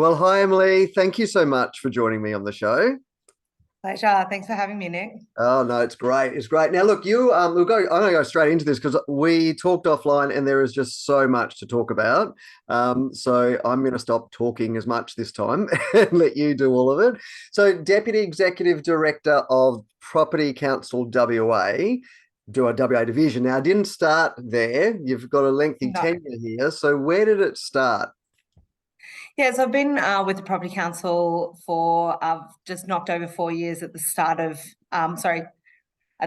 Well, hi, Emily. Thank you so much for joining me on the show. Pleasure. Thanks for having me, Nick. Oh no, it's great. It's great. Now, look, I'm going to go straight into this because we talked offline, and there is just so much to talk about. So I'm going to stop talking as much this time and let you do all of it. So, Deputy Executive Director of Property Council WA, do a WA division. Now, I didn't start there. You've got a lengthy No. tenure here. So, where did it start? Yeah, so I've been with the Property Council for just knocked over 4 years at the start of, sorry,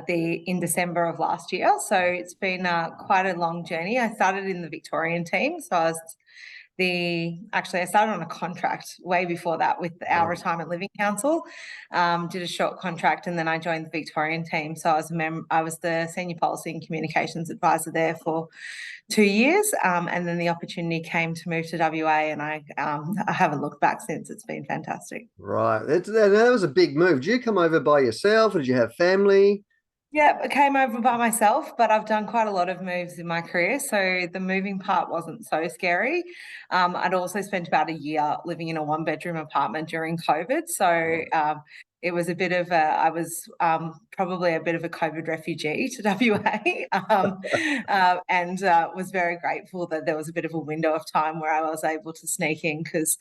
in December of last year. So it's been quite a long journey. I started in the Victorian team. So I started on a contract way before that with our Right. retirement living council. Did a short contract, and then I joined the Victorian team. So I was the senior policy and communications advisor there for 2 years, and then the opportunity came to move to WA, and I haven't looked back since. It's been fantastic. Right. That was a big move. Did you come over by yourself or did you have family? Yeah, I came over by myself, but I've done quite a lot of moves in my career, so the moving part wasn't so scary. I'd also spent about a year living in a one-bedroom apartment during COVID, so Right. it was a bit of a, I was probably a bit of a COVID refugee to WA, and was very grateful that there was a bit of a window of time where I was able to sneak in because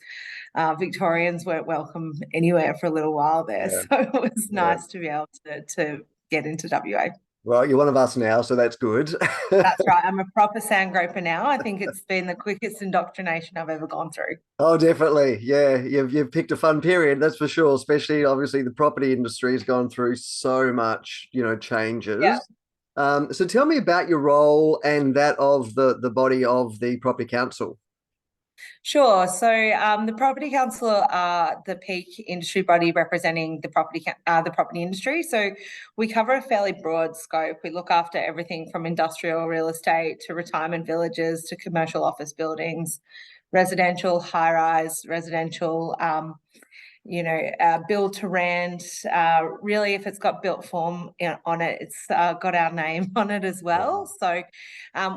Victorians weren't welcome anywhere for a little while there, Yeah. so it was Yeah. nice to be able to get into WA. Well, you're one of us now, so that's good. That's right. I'm a proper sandgroper now. I think it's been the quickest indoctrination I've ever gone through. Oh, definitely. Yeah, you've picked a fun period, that's for sure. Especially, obviously, the property industry has gone through so much, Yeah. changes. So tell me about your role and that of the body of the property council. Sure. So the Property Council are the peak industry body representing the property industry. So we cover a fairly broad scope. We look after everything from industrial real estate to retirement villages to commercial office buildings, residential, high rise, residential. Build to rent. Really, if it's got built form on it, it's got our name on it as well. So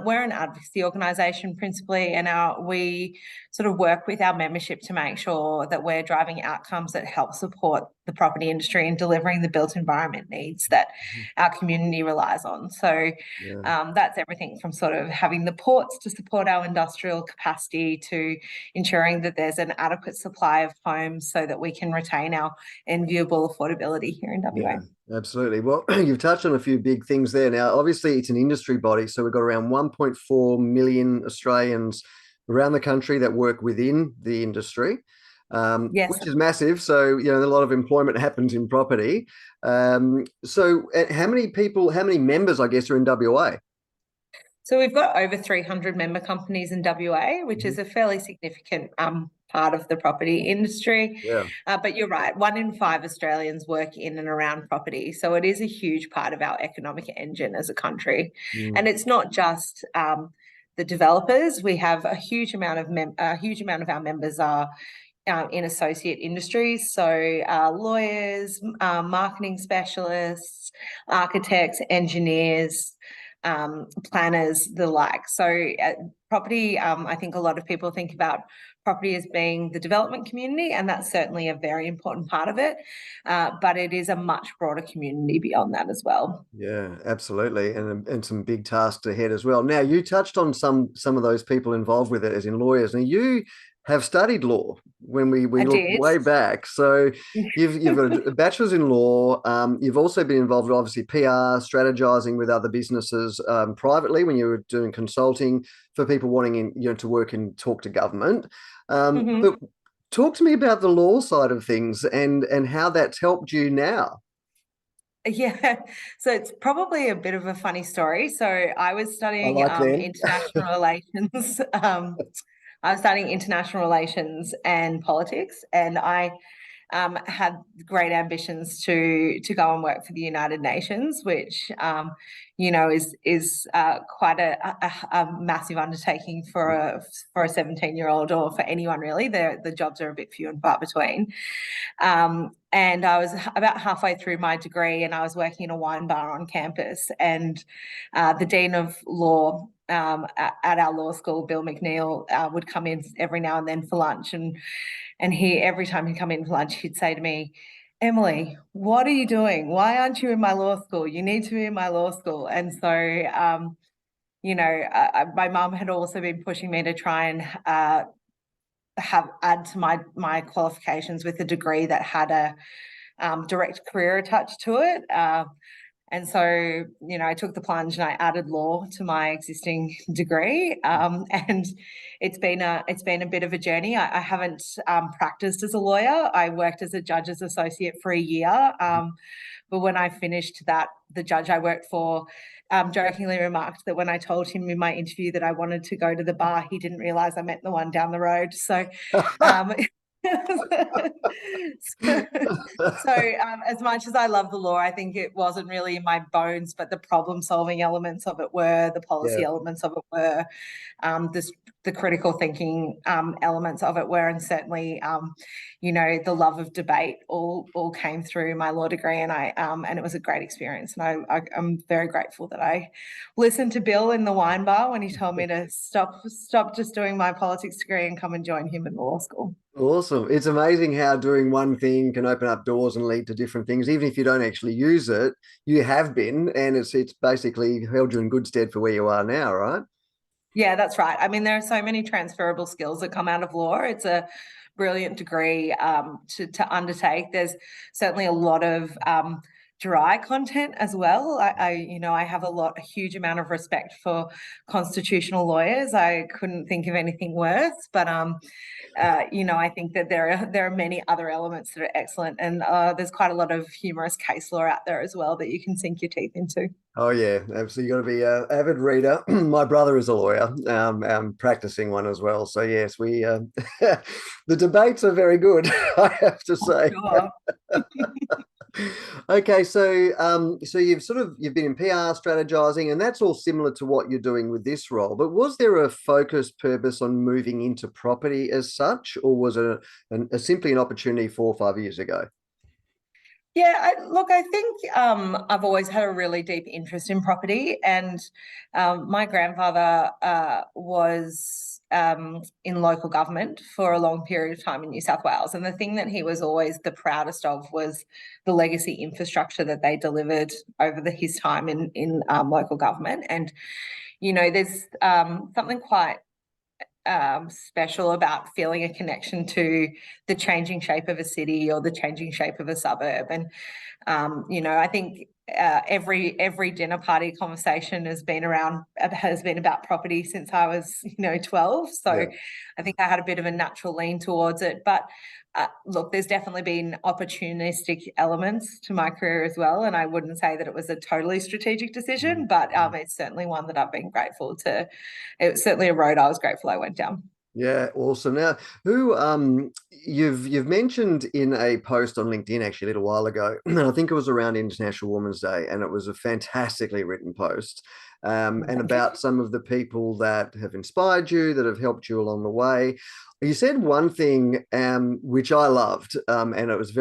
we're an advocacy organisation principally, and we sort of work with our membership to make sure that we're driving outcomes that help support the property industry and delivering the built environment needs that our community relies on. So Yeah. that's everything from sort of having the ports to support our industrial capacity to ensuring that there's an adequate supply of homes so that we can retain our enviable affordability here in WA. Yeah, absolutely. Well, you've touched on a few big things there. Now, obviously, it's an industry body, so we've got around 1.4 million Australians around the country that work within the industry, Yes. which is massive. So, a lot of employment happens in property. How many people, how many members, I guess, are in WA? So we've got over 300 member companies in WA, which Mhm. is a fairly significant part of the property industry. Yeah. But you're right, 1 in 5 Australians work in and around property. So it is a huge part of our economic engine as a country. Mm. And it's not just the developers. We have a huge amount of our members are in associate industries, so lawyers, marketing specialists, architects, engineers, planners, the like. So, property, I think a lot of people think about property as being the development community, and that's certainly a very important part of it. But it is a much broader community beyond that as well. Yeah, absolutely, and some big tasks ahead as well. Now, you touched on some of those people involved with it, as in lawyers. Now, you have studied law when we I look did. way back. So you've got a bachelor's in law. You've also been involved with obviously PR, strategizing with other businesses privately when you were doing consulting for people wanting to work and talk to government. Mhm. But talk to me about the law side of things and how that's helped you now. Yeah, so it's probably a bit of a funny story. So I was I studying like them. international relations. I was studying international relations and politics, and I had great ambitions to go and work for the United Nations, which is quite a massive undertaking for a 17-year-old or for anyone really. The jobs are a bit few and far between. And I was about halfway through my degree, and I was working in a wine bar on campus, and the dean of law at our law school, Bill McNeil, would come in every now and then for lunch, and he, every time he'd come in for lunch, he'd say to me, Emily, what are you doing? Why aren't you in my law school? You need to be in my law school. And so, my mum had also been pushing me to try and add to my qualifications with a degree that had a direct career attached to it. And so, I took the plunge and I added law to my existing degree. And it's been a bit of a journey. I haven't practiced as a lawyer. I worked as a judge's associate for a year. But when I finished that, the judge I worked for jokingly remarked that when I told him in my interview that I wanted to go to the bar, he didn't realize I meant the one down the road. So, um, as much as I love the law, I think it wasn't really in my bones, but the problem solving elements of it were, the policy Yeah. elements of it were, the critical thinking elements of it were, and certainly, the love of debate all came through my law degree, and and it was a great experience. And I'm very grateful that I listened to Bill in the wine bar when he told me to stop just doing my politics degree and come and join him in law school. Awesome. It's amazing how doing one thing can open up doors and lead to different things. Even if you don't actually use it, you have been, and it's basically held you in good stead for where you are now, right? Yeah, that's right. I mean, there are so many transferable skills that come out of law. It's a brilliant degree to undertake. There's certainly a lot of dry content as well. I have a huge amount of respect for constitutional lawyers. I couldn't think of anything worse, but I think that there are many other elements that are excellent, and there's quite a lot of humorous case law out there as well that you can sink your teeth into. Oh yeah, absolutely. You got to be an avid reader. My brother is a lawyer, practicing one as well. So yes, we the debates are very good, I have to say. Sure. Okay, so you've been in PR strategizing, and that's all similar to what you're doing with this role. But was there a focused purpose on moving into property as such, or was it simply an opportunity 4 or 5 years ago? Yeah, look, I think I've always had a really deep interest in property, and my grandfather was in local government for a long period of time in New South Wales. And the thing that he was always the proudest of was the legacy infrastructure that they delivered over his time in local government. And, there's something quite special about feeling a connection to the changing shape of a city or the changing shape of a suburb. And I think every dinner party conversation has been about property since I was 12. So Yeah. I think I had a bit of a natural lean towards it. But look, there's definitely been opportunistic elements to my career as well, and I wouldn't say that it was a totally strategic decision, but it's certainly one that I've been grateful to. It was certainly a road I was grateful I went down. Yeah, awesome. Now, who you've mentioned in a post on LinkedIn actually a little while ago, and I think it was around International Women's Day, and it was a fantastically written post, and Thank you. about some of the people that have inspired you, that have helped you along the way. You said one thing, which I loved, and it was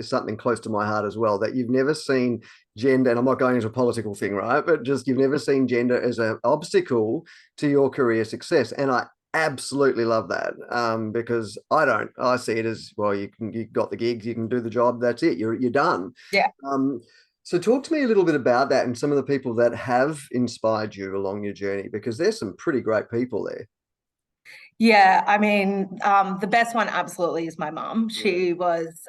something close to my heart as well, that you've never seen gender, and I'm not going into a political thing, right? But just you've never seen gender as an obstacle to your career success. And I absolutely love that, because I see it as, well, you got the gigs, you can do the job, that's it, you're done. Yeah. So talk to me a little bit about that and some of the people that have inspired you along your journey, because there's some pretty great people there. Yeah, I mean, the best one absolutely is my mum. Yeah. She was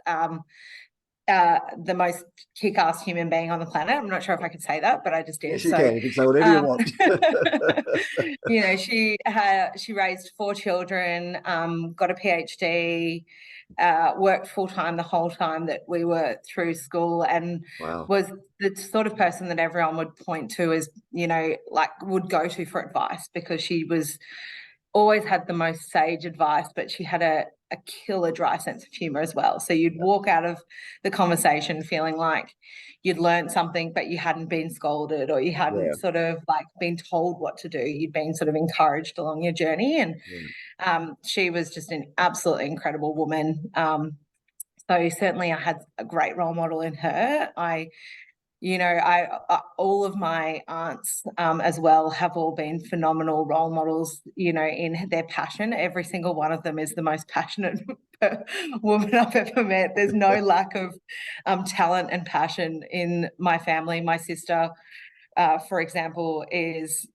the most kick-ass human being on the planet. I'm not sure if I could say that, but I just did. Yes, you So, can say whatever you want. she raised 4 children, got a PhD, worked full time the whole time that we were through school, and Wow. was the sort of person that everyone would point to as, would go to for advice, because she was always had the most sage advice, but she had a killer dry sense of humor as well. So you'd walk out of the conversation feeling like you'd learned something, but you hadn't been scolded, or you hadn't Yeah. sort of like been told what to do. You'd been sort of encouraged along your journey. And she was just an absolutely incredible woman. So certainly I had a great role model in her. I all of my aunts as well have all been phenomenal role models, in their passion. Every single one of them is the most passionate woman I've ever met. There's no lack of talent and passion in my family. My sister, for example, is,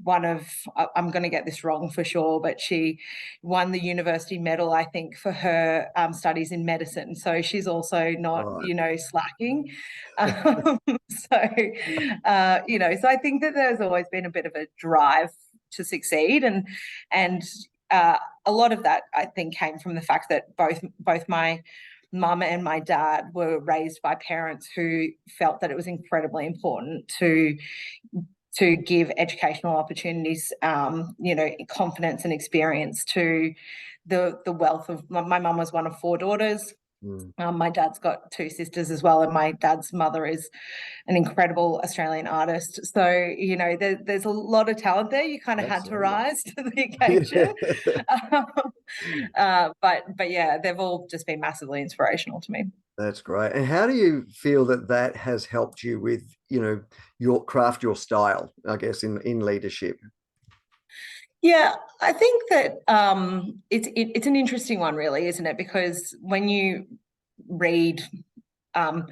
one of, I'm going to get this wrong for sure, but she won the university medal, I think, for her studies in medicine. So she's also not, Right. slacking. Um, so I think that there's always been a bit of a drive to succeed. And a lot of that, I think, came from the fact that both my mum and my dad were raised by parents who felt that it was incredibly important to give educational opportunities, confidence and experience to the wealth of my mum was one of four daughters. My dad's got two sisters as well, and my dad's mother is an incredible Australian artist. So, there's a lot of talent there. You kind of had to Absolutely. rise to the occasion. But yeah, they've all just been massively inspirational to me. That's great. And how do you feel that that has helped you with, your style, I guess, in leadership? Yeah, I think that it's an interesting one, really, isn't it? Because when you read um,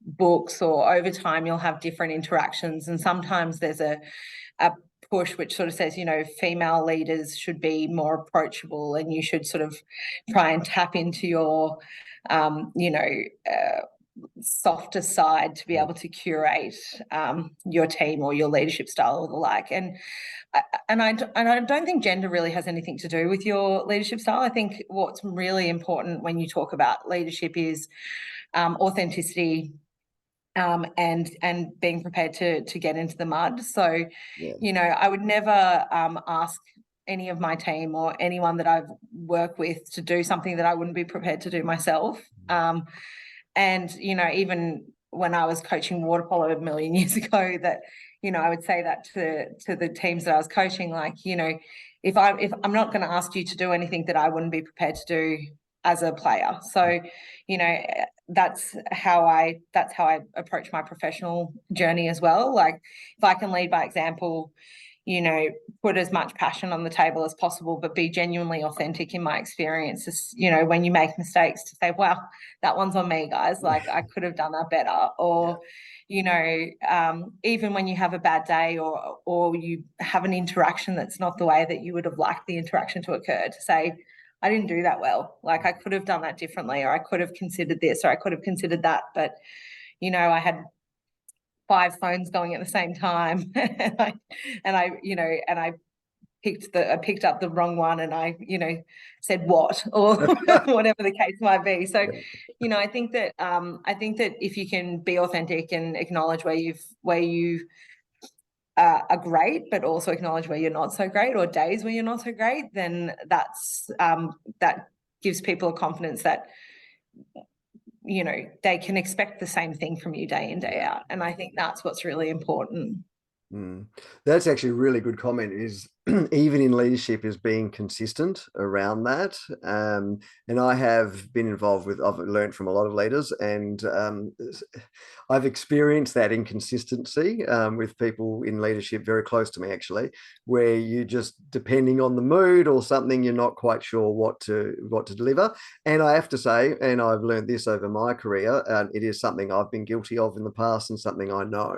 books, or over time, you'll have different interactions, and sometimes there's a push which sort of says, female leaders should be more approachable, and you should sort of try and tap into your, softer side to be able to curate your team or your leadership style or the like. And I don't think gender really has anything to do with your leadership style. I think what's really important when you talk about leadership is authenticity, and being prepared to get into the mud. So, Yeah. I would never ask any of my team or anyone that I've worked with to do something that I wouldn't be prepared to do myself. And even when I was coaching water polo a million years ago, that I would say that to the teams that I was coaching, like, if I'm not going to ask you to do anything that I wouldn't be prepared to do as a player. So, that's how I approach my professional journey as well. Like, if I can lead by example, put as much passion on the table as possible, but be genuinely authentic in my experiences. When you make mistakes, to say, wow, that one's on me, guys. Like, I could have done that better. Or, even when you have a bad day, or you have an interaction that's not the way that you would have liked the interaction to occur, to say, I didn't do that well. Like, I could have done that differently, or I could have considered this, or I could have considered that. But, I had 5 phones going at the same time, and I picked up the wrong one, and I said what, or whatever the case might be. So, I think that if you can be authentic and acknowledge where you are great, but also acknowledge where you're not so great, or days where you're not so great, then that gives people a confidence that they can expect the same thing from you day in, day out. And I think that's what's really important. That's actually a really good comment, is even in leadership, is being consistent around that. And I have been involved I've learned from a lot of leaders, and I've experienced that inconsistency with people in leadership very close to me, actually, where you just, depending on the mood or something, you're not quite sure what to deliver. And I have to say, and I've learned this over my career, it is something I've been guilty of in the past, and something I know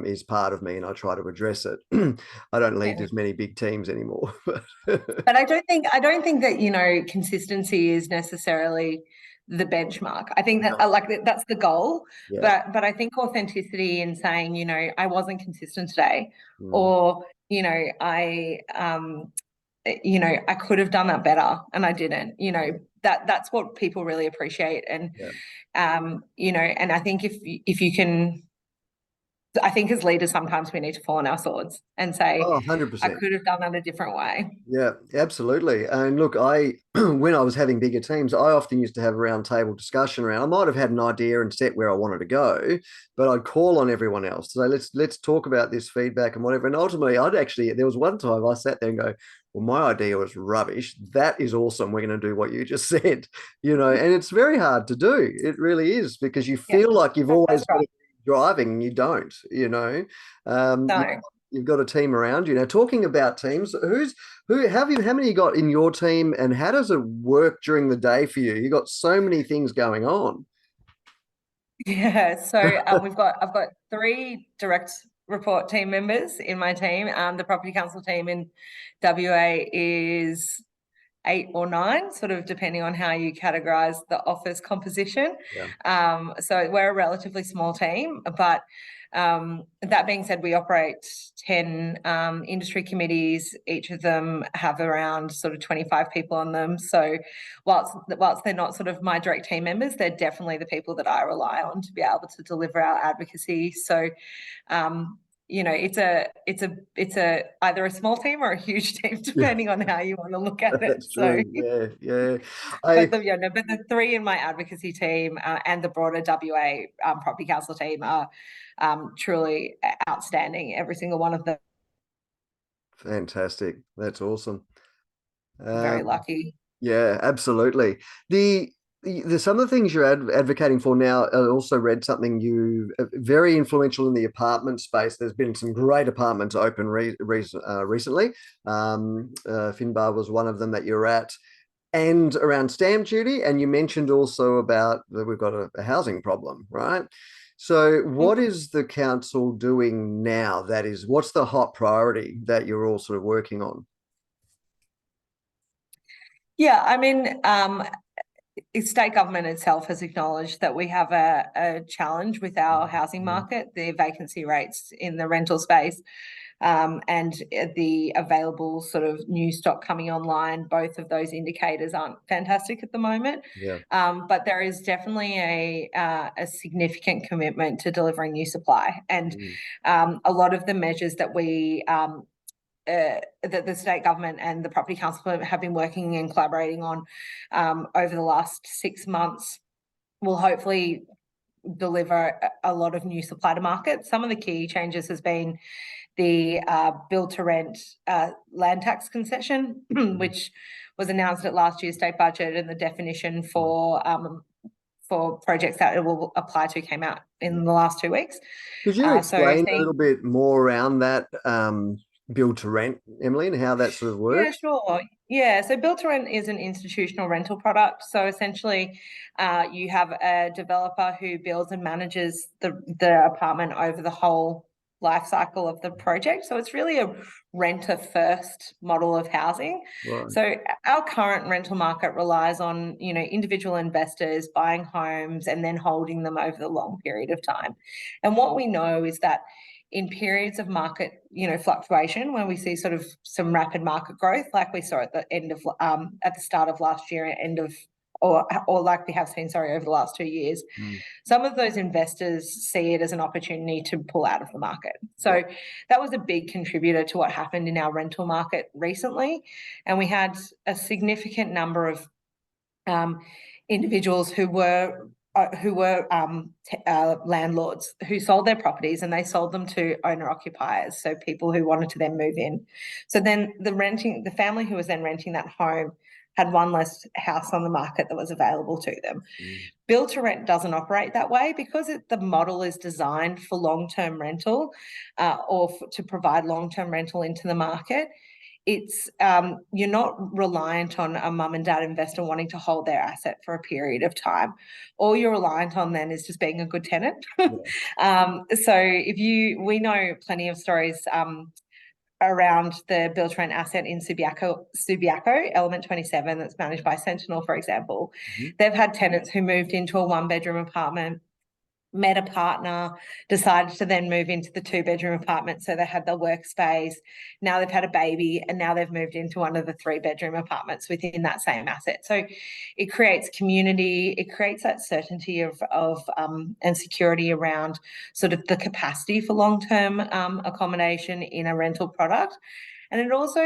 is part of me, and I try to address it. I don't lead as many big teams anymore. But I don't think that consistency is necessarily the benchmark. I think that that's the goal. Yeah. But I think authenticity in saying, I wasn't consistent today, Mm. or I could have done that better and I didn't. That's what people really appreciate. And Yeah. and I think if you can, I think as leaders, sometimes we need to fall on our swords and say, Oh, I 100%. could have done that a different way. Yeah, absolutely. And look, when I was having bigger teams, I often used to have a round table discussion around. I might have had an idea and set where I wanted to go, but I'd call on everyone else to say, let's talk about this feedback and whatever. And ultimately, there was one time I sat there and go, well, my idea was rubbish. That is awesome. We're going to do what you just said, and it's very hard to do. It really is, because you Yeah, feel like you've always that's got right. to driving and you don't, you know. No. You've got a team around you. Now, talking about teams, how many you got in your team, and how does it work during the day for you? You got so many things going on. Yeah, so I've got three direct report team members in my team. The property council team in WA is 8 or 9, sort of depending on how you categorize the office composition. Yeah. So we're a relatively small team, but that being said, we operate 10 industry committees. Each of them have around sort of 25 people on them. So whilst they're not sort of my direct team members, they're definitely the people that I rely on to be able to deliver our advocacy. So you know, it's a either a small team or a huge team, Yeah, depending on how you want to look at it. that's So, true. Yeah, yeah. but I but the three in my advocacy team and the broader WA property council team are truly outstanding. Every single one of them. Fantastic. That's awesome. Very Um, lucky. yeah, absolutely. Some of the things you're advocating for now. I also read something you very influential in the apartment space. There's been some great apartments open recently. Finbar was one of them that you're at, and around stamp duty. And you mentioned also about that we've got a housing problem, right? So, what is the council doing now? What's the hot priority that you're all sort of working on? Yeah, I mean, state government itself has acknowledged that we have a challenge with our housing Mm. market, the vacancy rates in the rental space, and the available sort of new stock coming online. Both of those indicators aren't fantastic at the moment, Yeah. but there is definitely a significant commitment to delivering new supply, and Mm. a lot of the measures that that the state government and the property council have been working and collaborating on over the last 6 months will hopefully deliver a lot of new supply to market. Some of the key changes has been the build to rent land tax concession, Mm. which was announced at last year's state budget, and the definition for projects that it will apply to came out in the last 2 weeks. Could you So explain a seeing little bit more around that build to rent, Emily, and how that sort of Yeah, works? sure. Yeah, so build to rent is an institutional rental product. So essentially, you have a developer who builds and manages the apartment over the whole life cycle of the project. So it's really a renter first model of housing. Right. So our current rental market relies on, you know, individual investors buying homes and then holding them over the long period of time. And what we know is that in periods of market, you know, fluctuation, when we see sort of some rapid market growth, like we saw at the end of at the start of last year, end of or like we have seen, sorry, over the last 2 years, Mm. some of those investors see it as an opportunity to pull out of the market. Yeah. So that was a big contributor to what happened in our rental market recently, and we had a significant number of individuals who were landlords who sold their properties, and they sold them to owner occupiers, so people who wanted to then move in. So then the family who was then renting that home had one less house on the market that was available to them. Mm. Build to rent doesn't operate that way because the model is designed for long-term rental to provide long-term rental into the market. It's you're not reliant on a mum and dad investor wanting to hold their asset for a period of time. All you're reliant on then is just being a good tenant. Yeah. So we know plenty of stories around the build to rent asset in Subiaco, Element 27, that's managed by Sentinel, for example. Mhm. They've had tenants who moved into a one-bedroom apartment, met a partner, decided to then move into the two-bedroom apartment. So they had the workspace. Now they've had a baby, and now they've moved into one of the three-bedroom apartments within that same asset. So it creates community, it creates that certainty of and security around sort of the capacity for long-term accommodation in a rental product. And it also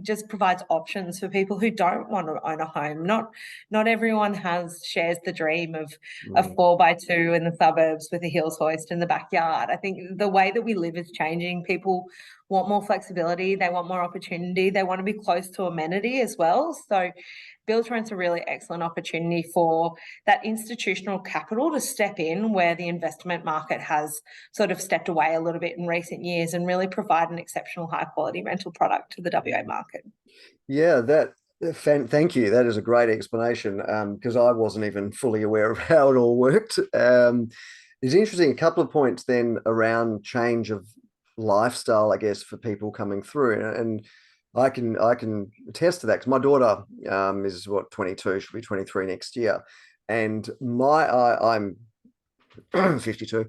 just provides options for people who don't want to own a home. Not everyone shares the dream of a Mm. 4x2 in the suburbs with a hills hoist in the backyard. I think the way that we live is changing. People want more flexibility, they want more opportunity, they want to be close to amenity as well. So build to rent's a really excellent opportunity for that institutional capital to step in where the investment market has sort of stepped away a little bit in recent years and really provide an exceptional high quality rental product to the WA market. Yeah, thank you. That is a great explanation, because I wasn't even fully aware of how it all worked. It's interesting, a couple of points then around change of lifestyle, I guess, for people coming through. And I can attest to that because my daughter is what, 22, she'll be 23 next year. And I'm 52.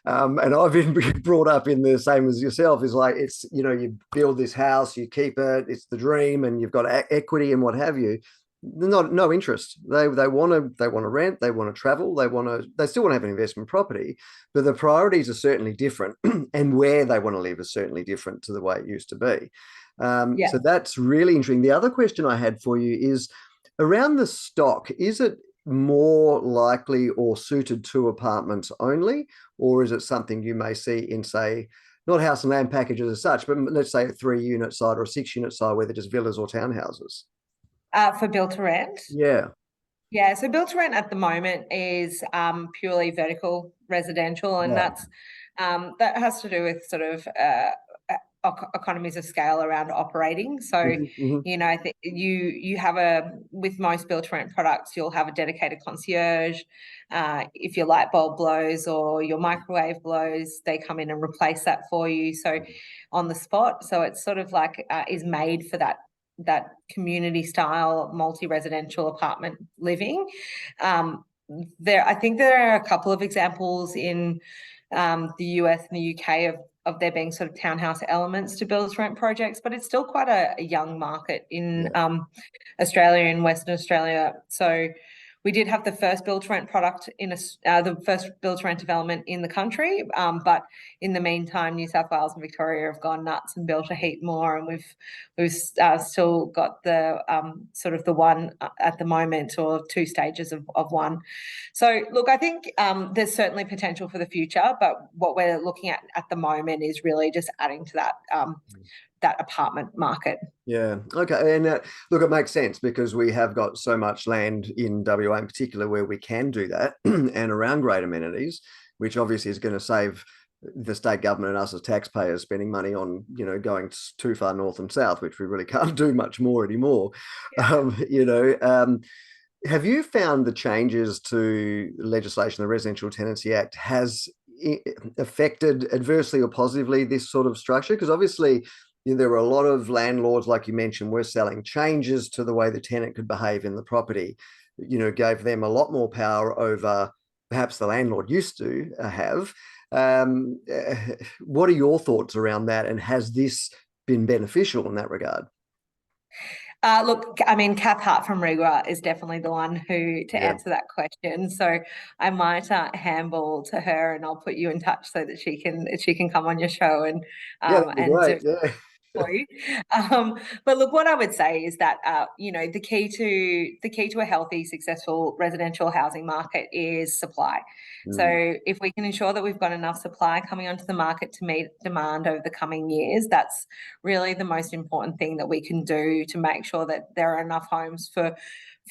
And I've been brought up in the same as yourself, is like, it's, you build this house, you keep it, it's the dream, and you've got equity and what have you. No interest. They want to rent, they want to travel, they still want to have an investment property, but the priorities are certainly different, and where they want to live is certainly different to the way it used to be. Yeah. So that's really interesting. The other question I had for you is around the stock. Is it more likely or suited to apartments only, or is it something you may see in, say, not house and land packages as such, but let's say a 3-unit side or a 6-unit side where they're just villas or townhouses? For build to rent? Yeah. Yeah, so build to rent at the moment is purely vertical residential, and Right. that has to do with sort of economies of scale around operating. So, Mhm. I think you have with most build to rent products, you'll have a dedicated concierge. If your light bulb blows or your microwave blows, they come in and replace that for you. So on the spot. So it's sort of like is made for that community style multi-residential apartment living. I think there are a couple of examples in the US and the UK of there being sort of townhouse elements to build to rent projects, but it's still quite a young market in Australia and Western Australia. So we did have the first build to rent product the first build to rent development in the country, but in the meantime, New South Wales and Victoria have gone nuts and built a heap more, and we've still got the sort of the one at the moment, or 2 stages of one. So look, I think there's certainly potential for the future, but what we're looking at the moment is really just adding to that apartment market. Yeah. Okay. And look, it makes sense because we have got so much land in WA in particular where we can do that and around great amenities, which obviously is going to save the state government and us as taxpayers spending money on, going too far north and south, which we really can't do much more anymore. Have you found the changes to legislation, the Residential Tenancy Act, has affected adversely or positively this sort of structure? Because obviously, there were a lot of landlords, like you mentioned, were selling changes to the way the tenant could behave in the property, gave them a lot more power over perhaps the landlord used to have. What are your thoughts around that? And has this been beneficial in that regard? Look, I mean, Kath Hart from Regua is definitely the one to answer that question. So I might handball to her, and I'll put you in touch so that she can come on your show and That'd be great. do for you. But look, what I would say is that the key to a healthy, successful residential housing market is supply. So if we can ensure that we've got enough supply coming onto the market to meet demand over the coming years, that's really the most important thing that we can do to make sure that there are enough homes for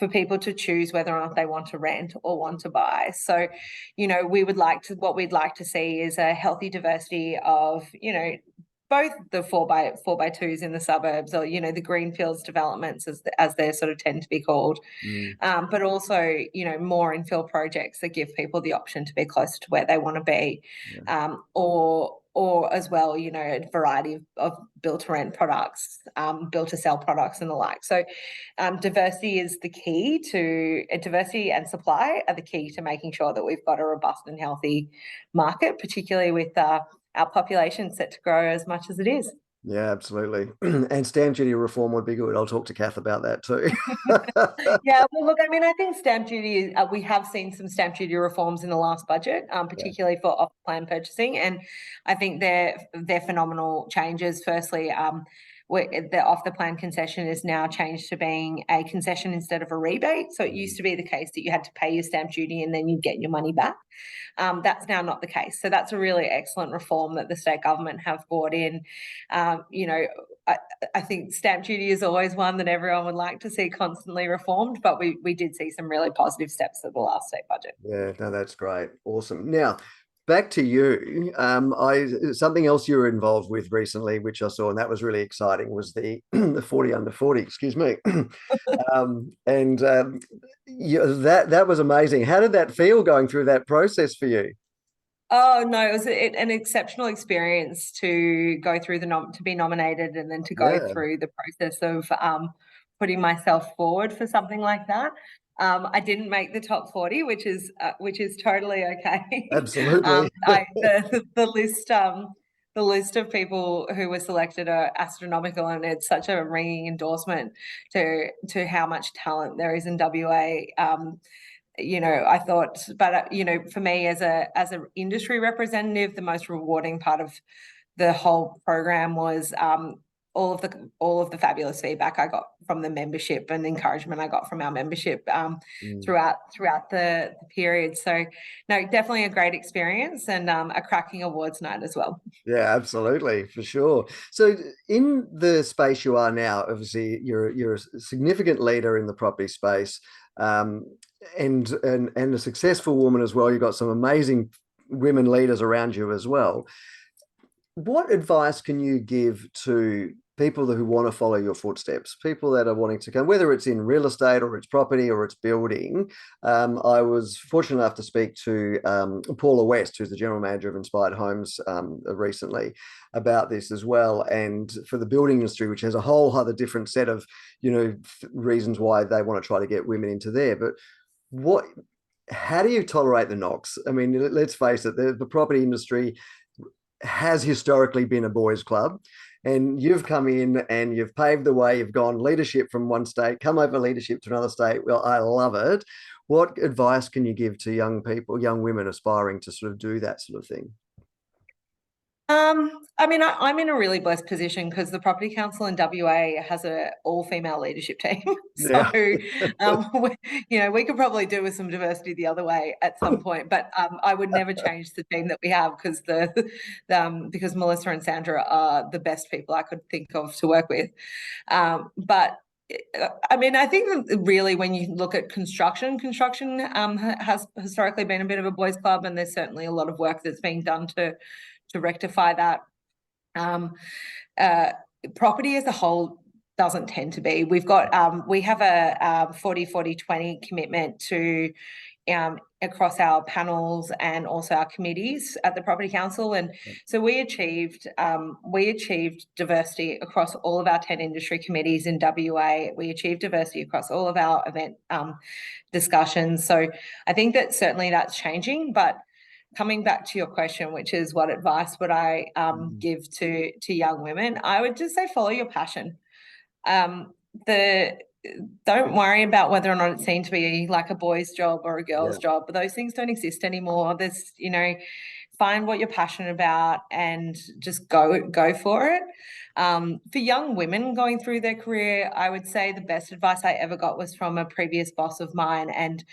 people to choose whether or not they want to rent or want to buy. So, what we'd like to see is a healthy diversity of, both the 4x2s in the suburbs, or the greenfields developments as they sort of tend to be called, but also more infill projects that give people the option to be closer to where they want to be, or as well, a variety of built to rent products, built to sell products, and the like. So diversity and supply are the key to making sure that we've got a robust and healthy market, particularly with our population set to grow as much as it is. Yeah, absolutely. And stamp duty reform would be good. I'll talk to Kath about that too. Yeah, well, look, I mean, I think stamp duty, we have seen some stamp duty reforms in the last budget, particularly for off-plan purchasing, and I think they're phenomenal changes. Firstly, the off-the-plan concession is now changed to being a concession instead of a rebate. So it used to be the case that you had to pay your stamp duty and then you'd get your money back. That's now not the case. So that's a really excellent reform that the state government have brought in. I think stamp duty is always one that everyone would like to see constantly reformed, but we did see some really positive steps at the last state budget. Yeah, no, that's great. Awesome. Now, back to you. I something else you were involved with recently, which I saw, and that was really exciting, was the the 40 under 40, excuse me. And yeah, that was amazing. How did that feel going through that process for you? Oh no, it was an exceptional experience to go through to be nominated and then to go Yeah, through the process of putting myself forward for something like that. I didn't make the top 40, which is totally okay. absolutely. The list of people who were selected are astronomical, and it's such a ringing endorsement to how much talent there is in WA. I thought, but for me as an industry representative, the most rewarding part of the whole program was all of the fabulous feedback I got from the membership and the encouragement I got from our membership Mm. throughout the period. So no, definitely a great experience, and a cracking awards night as well. Yeah, absolutely, for sure. So in the space you are now, obviously you're a significant leader in the property space, um, and a successful woman as well. You've got some amazing women leaders around you as well. What advice can you give to people who want to follow your footsteps, people that are wanting to come, whether it's in real estate or it's property or it's building? I was fortunate enough to speak to Paula West, who's the general manager of Inspired Homes, recently about this as well. And for the building industry, which has a whole other different set of, reasons why they want to try to get women into there. But what, how do you tolerate the knocks? I mean, let's face it, the property industry has historically been a boys' club, and you've come in and you've paved the way. You've gone leadership from one state, come over leadership to another state. Well, I love it. What advice can you give to young people, young women aspiring to sort of do that sort of thing? I mean, I'm in a really blessed position because the Property Council in WA has a all-female leadership team. So, Yeah. we could probably do with some diversity the other way at some point, but I would never change the team that we have because because Melissa and Sandra are the best people I could think of to work with. But I mean, I think that really when you look at construction has historically been a bit of a boys' club, and there's certainly a lot of work that's being done to rectify that. Um, uh, Property as a whole doesn't tend to be. We have a 40-40-20 commitment to across our panels and also our committees at the Property Council, and so we achieved diversity across all of our 10 industry committees in WA. We achieved diversity across all of our event discussions. So I think that certainly that's changing, but coming back to your question, which is what advice would I give to young women? I would just say follow your passion. The Don't worry about whether or not it's seen to be like a boy's job or a girl's Yeah. job, but those things don't exist anymore. Find what you're passionate about and just go for it. For young women going through their career, I would say the best advice I ever got was from a previous boss of mine, and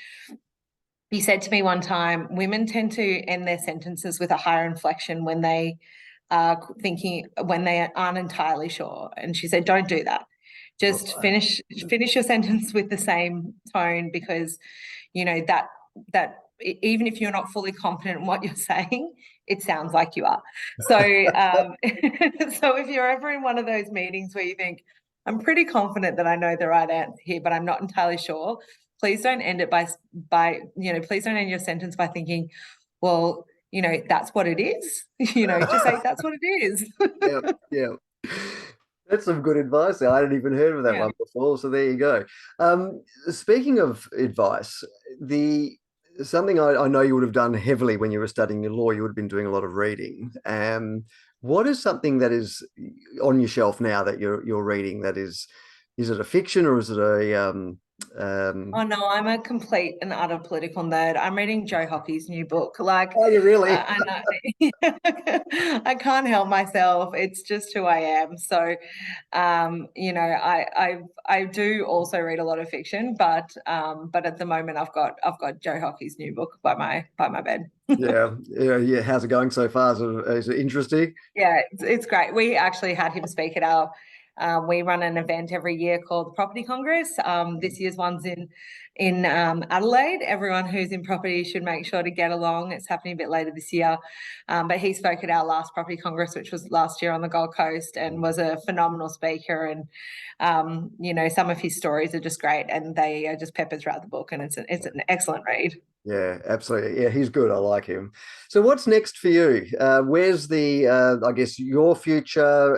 he said to me one time, women tend to end their sentences with a higher inflection when they when they aren't entirely sure. And she said, don't do that. Just Right. finish your sentence with the same tone, because that even if you're not fully confident in what you're saying, it sounds like you are. So so if you're ever in one of those meetings where you think, I'm pretty confident that I know the right answer here, but I'm not entirely sure, please don't end it please don't end your sentence by thinking, well, that's what it is. Just say that's what it is. Yeah, yeah. That's some good advice. I hadn't even heard of that Yeah. one before. So there you go. Speaking of advice, the something I know you would have done heavily when you were studying your law, you would have been doing a lot of reading. What is something that is on your shelf now that you're reading that is it a fiction or is it Oh no, I'm a complete and utter political nerd. I'm reading Joe Hockey's new book. oh, you really? I know I can't help myself. It's just who I am. So, I do also read a lot of fiction, but at the moment I've got Joe Hockey's new book by my bed. Yeah, yeah, yeah. How's it going so far? Is it interesting? Yeah, it's great. We actually had him speak at our We run an event every year called the Property Congress. This year's one's in Adelaide. Everyone who's in property should make sure to get along. It's happening a bit later this year. But he spoke at our last Property Congress, which was last year on the Gold Coast, and was a phenomenal speaker. And some of his stories are just great, and they are just peppered throughout the book, and it's an excellent read. Yeah, absolutely. Yeah, he's good. I like him. So what's next for you? Where's I guess, your future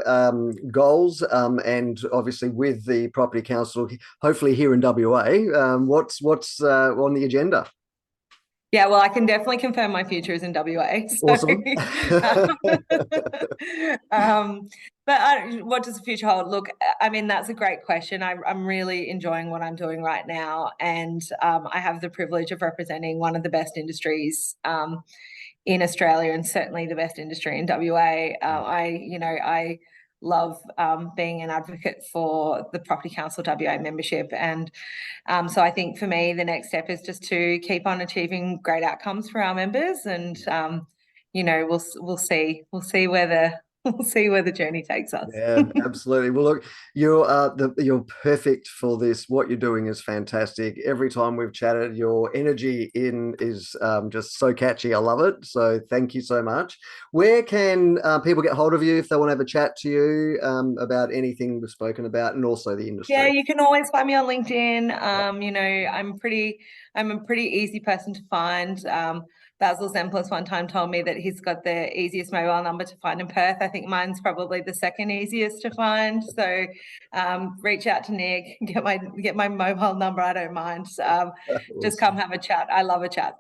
goals, and obviously with the Property Council, hopefully here in WA, what's on the agenda? Yeah, well, I can definitely confirm my future is in WA. So, Awesome. but what does the future hold? Look, I mean, that's a great question. I'm really enjoying what I'm doing right now, and I have the privilege of representing one of the best industries in Australia, and certainly the best industry in WA. I love being an advocate for the Property Council WA membership, and so I think for me the next step is just to keep on achieving great outcomes for our members, and we'll see where the journey takes us. Yeah, absolutely. Well, look, you're perfect for this. What you're doing is fantastic. Every time we've chatted, your energy is just so catchy. I love it. So thank you so much. Where can people get hold of you if they want to have a chat to you about anything we've spoken about, and also the Yeah, industry? you can always find me on LinkedIn. I'm a pretty easy person to find. Basil Zemplis one time told me that he's got the easiest mobile number to find in Perth. I think mine's probably the second easiest to find. So reach out to Nick, get my mobile number. I don't mind. Just come Awesome. have a chat. I love a chat.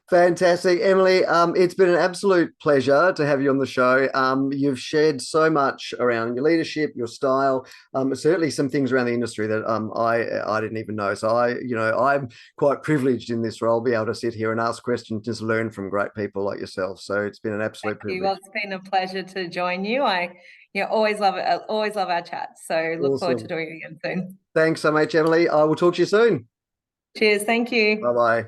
Fantastic, Emily. It's been an absolute pleasure to have you on the show. You've shared so much around your leadership, your style, certainly some things around the industry that I didn't even know. So I'm quite privileged in this role, be able to sit here and ask questions, just learn from great people like yourself. So it's been an absolute Thank you. privilege. Well, it's been a pleasure to join you. I always love it. I always love our chats. So look forward to Awesome. doing it again soon. Thanks so much, Emily. I will talk to you soon. Cheers. Thank you. Bye bye.